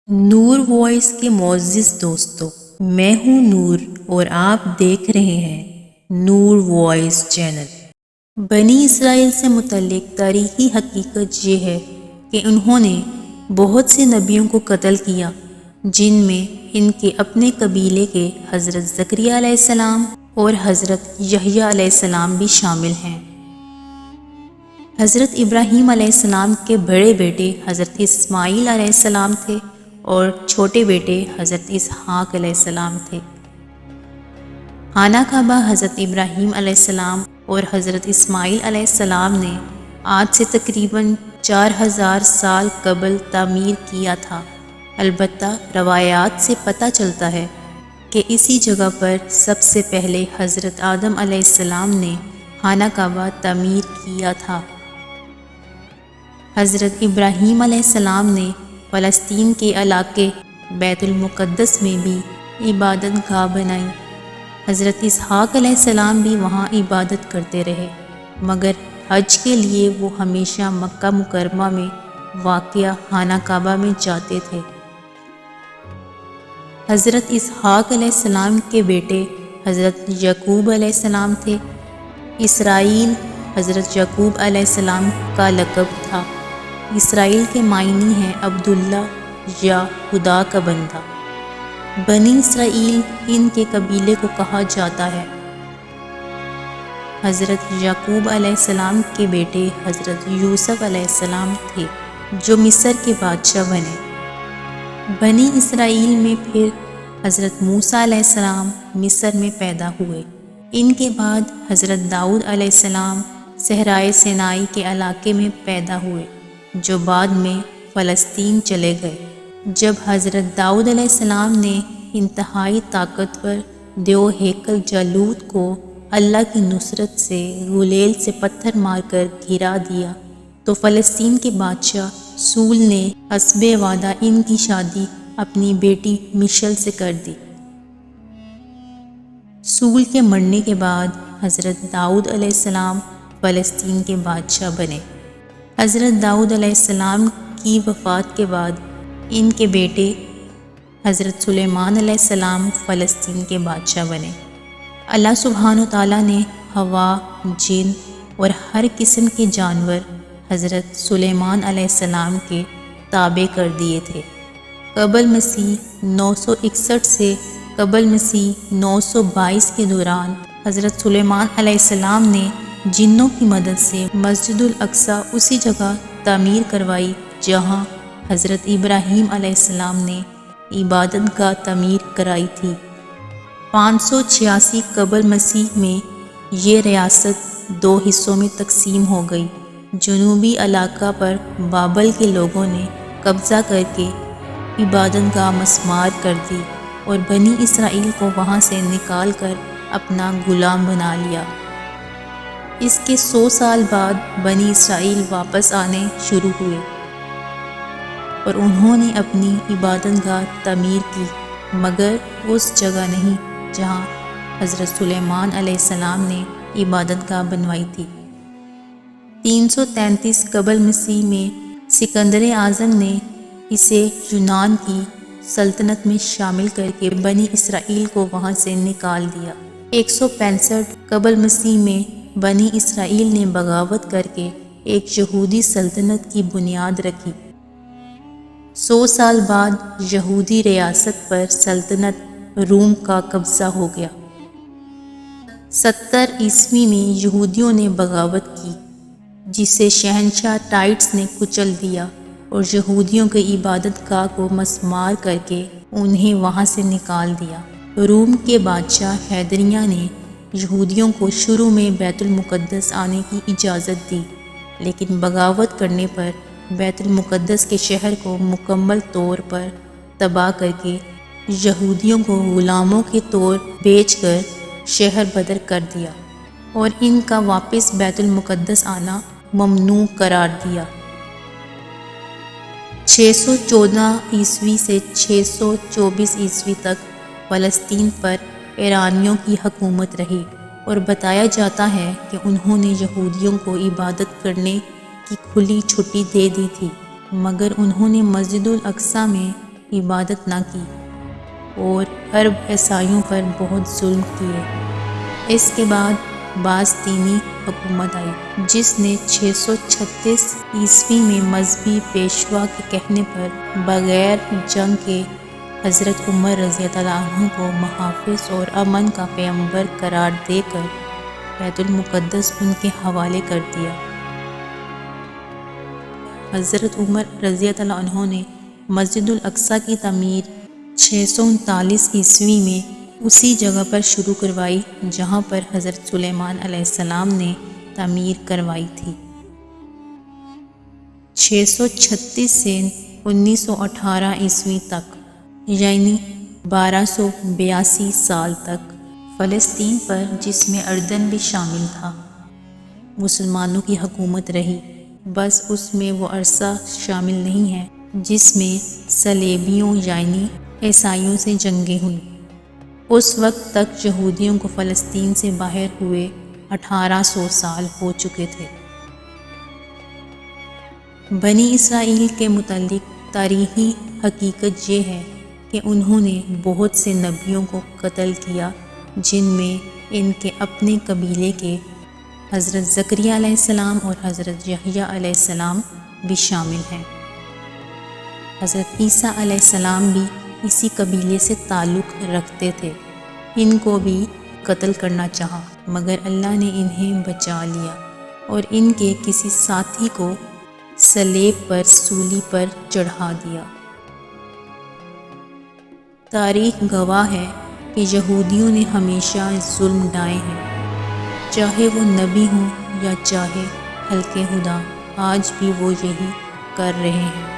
نور voice کے معزز دوستوں، میں ہوں نور اور آپ دیکھ رہے ہیں نور وائس چینل۔ بنی اسرائیل سے متعلق تاریخی حقیقت یہ ہے کہ انہوں نے بہت سے نبیوں کو قتل کیا، جن میں ان کے اپنے قبیلے کے حضرت زکریا علیہ السلام اور حضرت یحییٰ علیہ السلام بھی شامل ہیں۔ حضرت ابراہیم علیہ السلام کے بڑے بیٹے حضرت اسماعیل علیہ السلام تھے اور چھوٹے بیٹے حضرت اسحاق علیہ السلام تھے۔ خانہ کعبہ حضرت ابراہیم علیہ السلام اور حضرت اسماعیل علیہ السلام نے آج سے تقریباً 4000 سال قبل تعمیر کیا تھا۔ البتہ روایات سے پتہ چلتا ہے کہ اسی جگہ پر سب سے پہلے حضرت آدم علیہ السلام نے خانہ کعبہ تعمیر کیا تھا۔ حضرت ابراہیم علیہ السلام نے فلسطین کے علاقے بیت المقدس میں بھی عبادت گاہ بنائی۔ حضرت اسحاق علیہ السلام بھی وہاں عبادت کرتے رہے، مگر حج کے لیے وہ ہمیشہ مکہ مکرمہ میں واقع خانہ کعبہ میں جاتے تھے۔ حضرت اسحاق علیہ السلام کے بیٹے حضرت یعقوب علیہ السلام تھے۔ اسرائیل حضرت یعقوب علیہ السلام کا لقب تھا۔ اسرائیل کے معنی ہیں عبداللہ یا خدا کا بندہ۔ بنی اسرائیل ان کے قبیلے کو کہا جاتا ہے۔ حضرت یعقوب علیہ السلام کے بیٹے حضرت یوسف علیہ السلام تھے، جو مصر کے بادشاہ بنے۔ بنی اسرائیل میں پھر حضرت موسیٰ علیہ السلام مصر میں پیدا ہوئے۔ ان کے بعد حضرت داؤد علیہ السلام صحرائے سینائی کے علاقے میں پیدا ہوئے، جو بعد میں فلسطین چلے گئے۔ جب حضرت داؤد علیہ السلام نے انتہائی طاقتور دیو ہیکل جالوت کو اللہ کی نصرت سے غلیل سے پتھر مار کر گرا دیا، تو فلسطین کے بادشاہ سول نے حسب وعدہ ان کی شادی اپنی بیٹی مشل سے کر دی۔ سول کے مرنے کے بعد حضرت داؤد علیہ السلام فلسطین کے بادشاہ بنے۔ حضرت داؤد علیہ السلام کی وفات کے بعد ان کے بیٹے حضرت سلیمان علیہ السلام فلسطین کے بادشاہ بنے۔ اللہ سبحانہ وتعالیٰ نے ہوا، جن اور ہر قسم کے جانور حضرت سلیمان علیہ السلام کے تابع کر دیے تھے۔ قبل مسیح 961 سے قبل مسیح 922 کے دوران حضرت سلیمان علیہ السلام نے جنوں کی مدد سے مسجد الاقصیٰ اسی جگہ تعمیر کروائی جہاں حضرت ابراہیم علیہ السلام نے عبادت گاہ تعمیر کرائی تھی۔ 586 قبل مسیح میں یہ ریاست 2 حصوں میں تقسیم ہو گئی۔ جنوبی علاقہ پر بابل کے لوگوں نے قبضہ کر کے عبادت گاہ مسمار کر دی اور بنی اسرائیل کو وہاں سے نکال کر اپنا غلام بنا لیا۔ اس کے 100 سال بعد بنی اسرائیل واپس آنے شروع ہوئے اور انہوں نے اپنی عبادت گاہ تعمیر کی، مگر اس جگہ نہیں جہاں حضرت سلیمان علیہ السلام نے عبادت گاہ بنوائی تھی۔ 333 قبل مسیح میں سکندر اعظم نے اسے یونان کی سلطنت میں شامل کر کے بنی اسرائیل کو وہاں سے نکال دیا۔ 165 قبل مسیح میں بنی اسرائیل نے بغاوت کر کے ایک یہودی سلطنت کی بنیاد رکھی۔ 100 سال بعد یہودی ریاست پر سلطنت روم کا قبضہ ہو گیا۔ 70 عیسوی میں یہودیوں نے بغاوت کی، جسے شہنشاہ ٹائٹس نے کچل دیا اور یہودیوں کے عبادت گاہ کو مسمار کر کے انہیں وہاں سے نکال دیا۔ روم کے بادشاہ حیدریہ نے یہودیوں کو شروع میں بیت المقدس آنے کی اجازت دی، لیکن بغاوت کرنے پر بیت المقدس کے شہر کو مکمل طور پر تباہ کر کے یہودیوں کو غلاموں کے طور بیچ کر شہر بدر کر دیا اور ان کا واپس بیت المقدس آنا ممنوع قرار دیا۔ 614 عیسوی سے 624 عیسوی تک فلسطین پر ایرانیوں کی حکومت رہی اور بتایا جاتا ہے کہ انہوں نے یہودیوں کو عبادت کرنے کی کھلی چھٹی دے دی تھی، مگر انہوں نے مسجد الاقصیٰ میں عبادت نہ کی اور عرب عیسائیوں پر بہت ظلم کیے۔ اس کے بعد بازطینی حکومت آئی جس نے 636 عیسوی میں مذہبی پیشوا کے کہنے پر بغیر جنگ کے حضرت عمر رضی اللہ عنہ کو محافظ اور امن کا پیغمبر قرار دے کر بیت المقدس ان کے حوالے کر دیا۔ حضرت عمر رضی اللہ عنہ نے مسجد الاقصیٰ کی تعمیر 639 عیسوی میں اسی جگہ پر شروع کروائی جہاں پر حضرت سلیمان علیہ السلام نے تعمیر کروائی تھی۔ 636 سے 1918 عیسوی تک یعنی 1282 سال تک فلسطین پر، جس میں اردن بھی شامل تھا، مسلمانوں کی حکومت رہی۔ بس اس میں وہ عرصہ شامل نہیں ہے جس میں صلیبیوں یعنی عیسائیوں سے جنگیں ہوئیں۔ اس وقت تک یہودیوں کو فلسطین سے باہر ہوئے 1800 سال ہو چکے تھے۔ بنی اسرائیل کے متعلق تاریخی حقیقت یہ ہے کہ انہوں نے بہت سے نبیوں کو قتل کیا، جن میں ان کے اپنے قبیلے کے حضرت زکریا علیہ السلام اور حضرت یحییٰ علیہ السلام بھی شامل ہیں۔ حضرت عیسیٰ علیہ السلام بھی اسی قبیلے سے تعلق رکھتے تھے۔ ان کو بھی قتل کرنا چاہا مگر اللہ نے انہیں بچا لیا اور ان کے کسی ساتھی کو صلیب پر سولی پر چڑھا دیا۔ تاریخ گواہ ہے کہ یہودیوں نے ہمیشہ ظلم ڈھائے ہیں، چاہے وہ نبی ہوں یا چاہے خلق خدا، آج بھی وہ یہی کر رہے ہیں۔